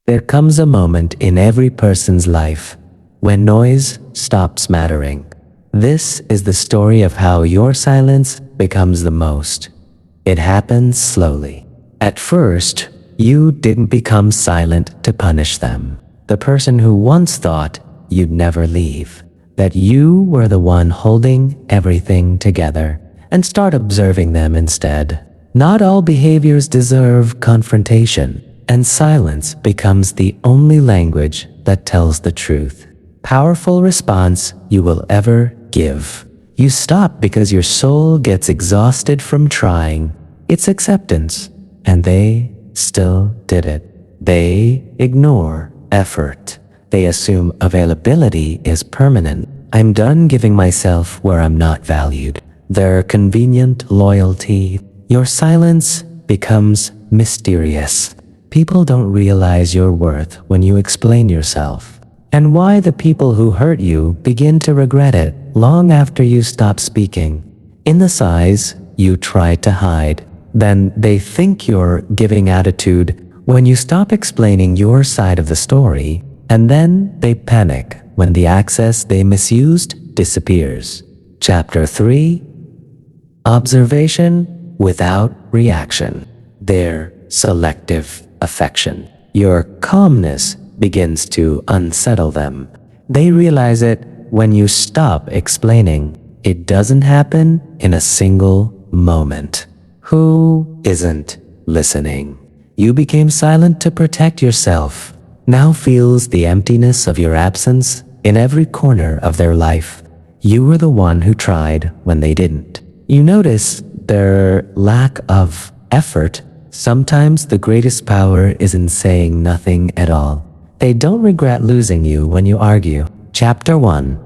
There comes a moment in every person's life when noise stops mattering. This is the story of how your silence becomes the most. It happens slowly. At first, you didn't become silent to punish them. The person who once thought you'd never leave, that you were the one holding everything together, and start observing them instead. Not all behaviors deserve confrontation, and silence becomes the only language that tells the truth. Powerful response you will ever give. You stop because your soul gets exhausted from trying. It's acceptance, and they still did it. They ignore effort. They assume availability is permanent. I'm done giving myself where I'm not valued. Their convenient loyalty. Your silence becomes mysterious. People don't realize your worth when you explain yourself, and why the people who hurt you begin to regret it long after you stop speaking. In the sighs you try to hide, then they think you're giving attitude when you stop explaining your side of the story, and then they panic when the access they misused disappears. Chapter 3. Observation without reaction. Their selective affection. Your calmness begins to unsettle them. They realize it when you stop explaining. It doesn't happen in a single moment. Who isn't listening? You became silent to protect yourself. Now feels the emptiness of your absence in every corner of their life. You were the one who tried when they didn't. You notice their lack of effort. Sometimes the greatest power is in saying nothing at all. They don't regret losing you when you argue. Chapter 1.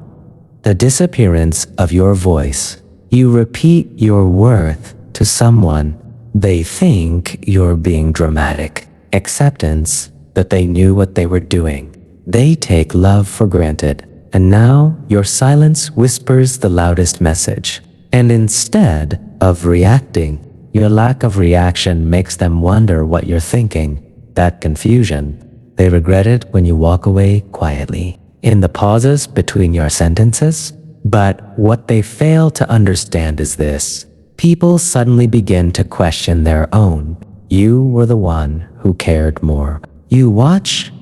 The disappearance of your voice. You repeat your worth to someone. They think you're being dramatic. Acceptance that they knew what they were doing. They take love for granted. And now your silence whispers the loudest message. And instead of reacting, your lack of reaction makes them wonder what you're thinking. That confusion. They regret it when you walk away quietly, in the pauses between your sentences. But what they fail to understand is this. People suddenly begin to question their own. You were the one who cared more. You watch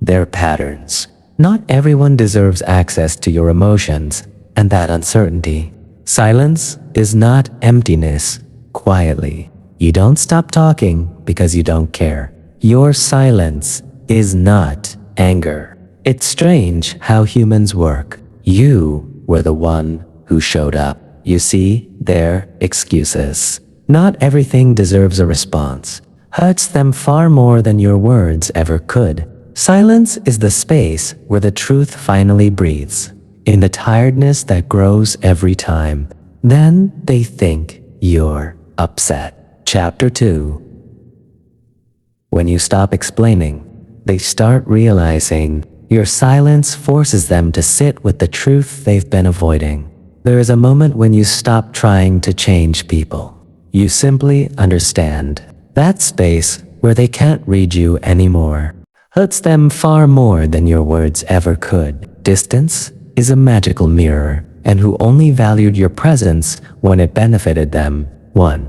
their patterns. Not everyone deserves access to your emotions and that uncertainty. Silence is not emptiness. Quietly. You don't stop talking because you don't care. Your silence is not anger. It's strange how humans work. You were the one who showed up. You see, their excuses. Not everything deserves a response. Hurts them far more than your words ever could. Silence is the space where the truth finally breathes. In the tiredness that grows every time. Then they think you're upset. Chapter 2. When you stop explaining, they start realizing your silence forces them to sit with the truth they've been avoiding. There is a moment when you stop trying to change people. You simply understand. That space where they can't read you anymore hurts them far more than your words ever could. Distance is a magical mirror, and who only valued your presence when it benefited them. 1.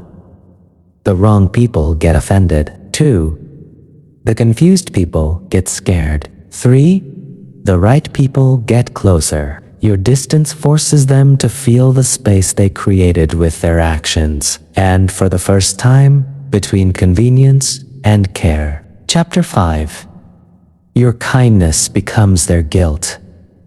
The wrong people get offended. 2. The confused people get scared. 3. The right people get closer. Your distance forces them to feel the space they created with their actions. And for the first time, between convenience and care. Chapter 5. Your kindness becomes their guilt.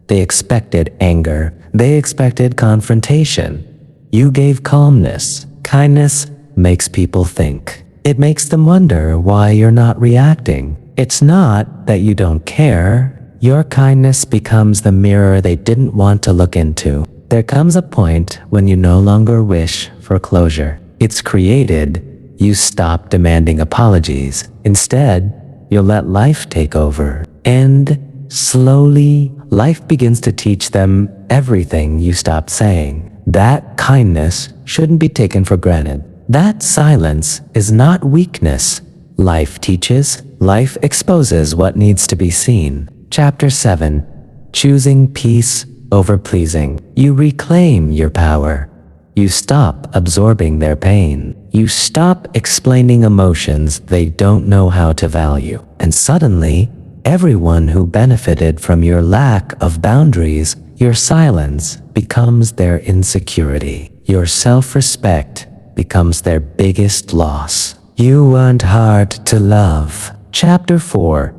They expected anger. They expected confrontation. You gave calmness. Kindness makes people think. It makes them wonder why you're not reacting. It's not that you don't care. Your kindness becomes the mirror they didn't want to look into. There comes a point when you no longer wish for closure. It's created. You stop demanding apologies. Instead, you let life take over. And slowly, life begins to teach them everything you stopped saying. That kindness shouldn't be taken for granted. That silence is not weakness. Life teaches life exposes what needs to be seen. Chapter 7. Choosing peace over pleasing. You reclaim your power. You stop absorbing their pain. You stop explaining emotions they don't know how to value. And suddenly, everyone who benefited from your lack of boundaries, your silence, becomes their insecurity. Your self-respect becomes their biggest loss. You weren't hard to love. Chapter 4.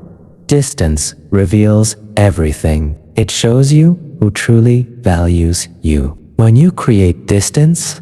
Distance reveals everything. It shows you who truly values you. When you create distance,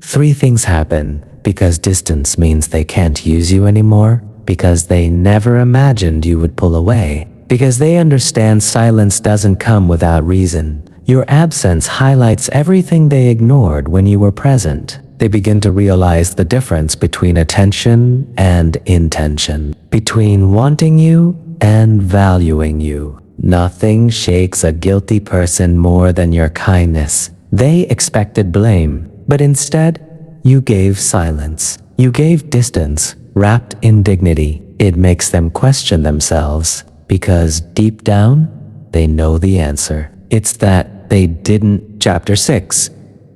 3 things happen. Because distance means they can't use you anymore. Because they never imagined you would pull away. Because they understand silence doesn't come without reason. Your absence highlights everything they ignored when you were present. They begin to realize the difference between attention and intention. Between wanting you and valuing you. Nothing shakes a guilty person more than your kindness. They expected blame, but instead, you gave silence. You gave distance, wrapped in dignity. It makes them question themselves, because deep down, they know the answer. It's that they didn't. Chapter 6.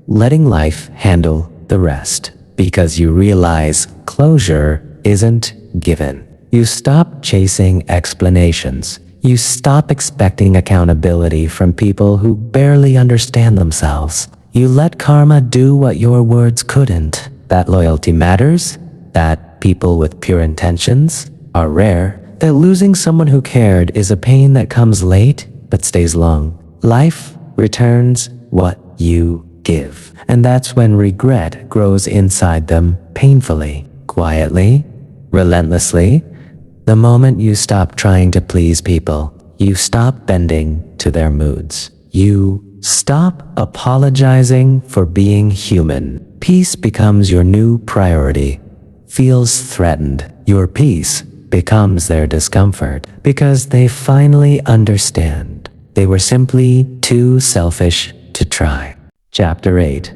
Letting life handle the rest. Because you realize closure isn't given. You stop chasing explanations. You stop expecting accountability from people who barely understand themselves. You let karma do what your words couldn't. That loyalty matters, that people with pure intentions are rare, that losing someone who cared is a pain that comes late but stays long. Life returns what you give. And that's when regret grows inside them painfully, quietly, relentlessly. The moment you stop trying to please people, you stop bending to their moods. You stop apologizing for being human. Peace becomes your new priority. Feels threatened. Your peace becomes their discomfort because they finally understand. They were simply too selfish to try. Chapter 8.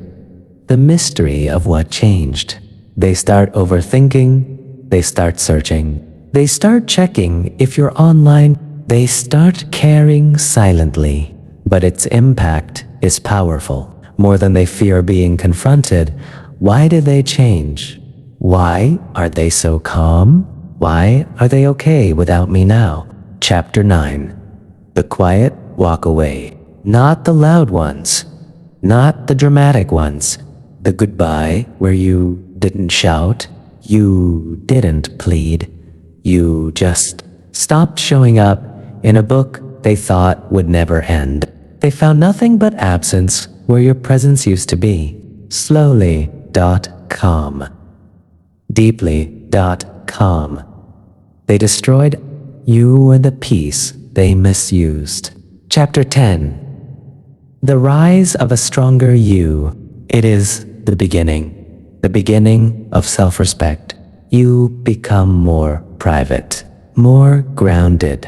The mystery of what changed. They start overthinking. They start searching. They start checking if you're online. They start caring silently. But its impact is powerful. More than they fear being confronted. Why did they change? Why are they so calm? Why are they okay without me now? Chapter 9. The quiet walk away. Not the loud ones. Not the dramatic ones. The goodbye where you didn't shout. You didn't plead. You just stopped showing up in a book they thought would never end. They found nothing but absence where your presence used to be. Slowly.com. Deeply.com. They destroyed. You were the peace they misused. Chapter 10. The rise of a stronger you. It is the beginning of self-respect. You become more private, more grounded,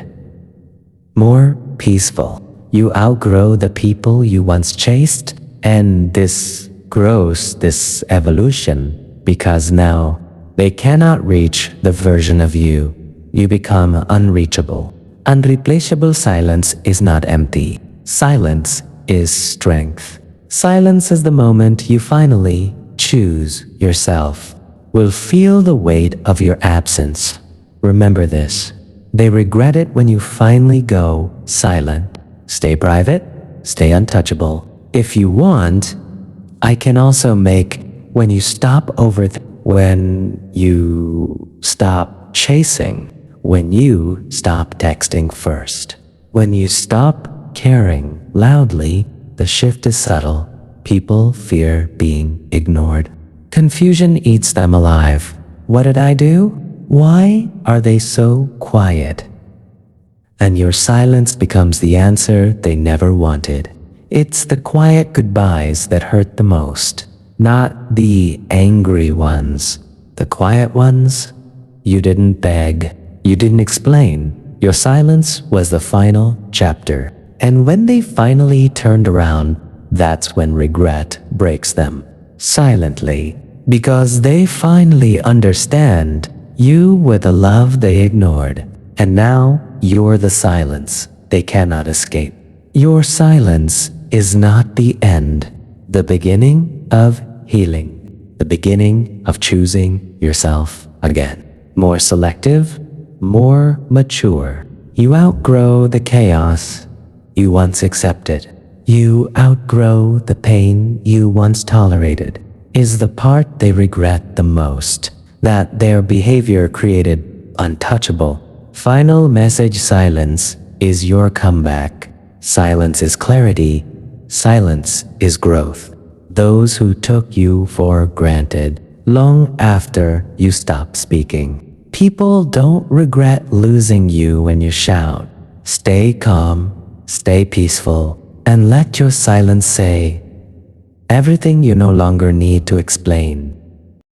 more peaceful. You outgrow the people you once chased, and this grows this evolution because now they cannot reach the version of you. You become unreachable. Unreplaceable. Silence is not empty. Silence is strength. Silence is the moment you finally choose yourself. Will feel the weight of your absence. Remember this. They regret it when you finally go silent. Stay private, stay untouchable. If you want, I can also make when you stop when you stop chasing, when you stop texting first, when you stop caring loudly. The shift is subtle. People fear being ignored. Confusion eats them alive. What did I do? Why are they so quiet? And your silence becomes the answer they never wanted. It's the quiet goodbyes that hurt the most, not the angry ones. The quiet ones, you didn't beg, you didn't explain. Your silence was the final chapter. And when they finally turned around, that's when regret breaks them. Silently. Because they finally understand You were the love they ignored, and now you're the silence they cannot escape. Your silence is not the end, the beginning of healing, the beginning of choosing yourself again. More selective, more mature. You outgrow the chaos you once accepted. You outgrow the pain you once tolerated. Is the part they regret the most, that their behavior created untouchable. Final message: silence is your comeback. Silence is clarity. Silence is growth. Those who took you for granted long after you stopped speaking. People don't regret losing you when you shout. Stay calm, stay peaceful, and let your silence say everything you no longer need to explain.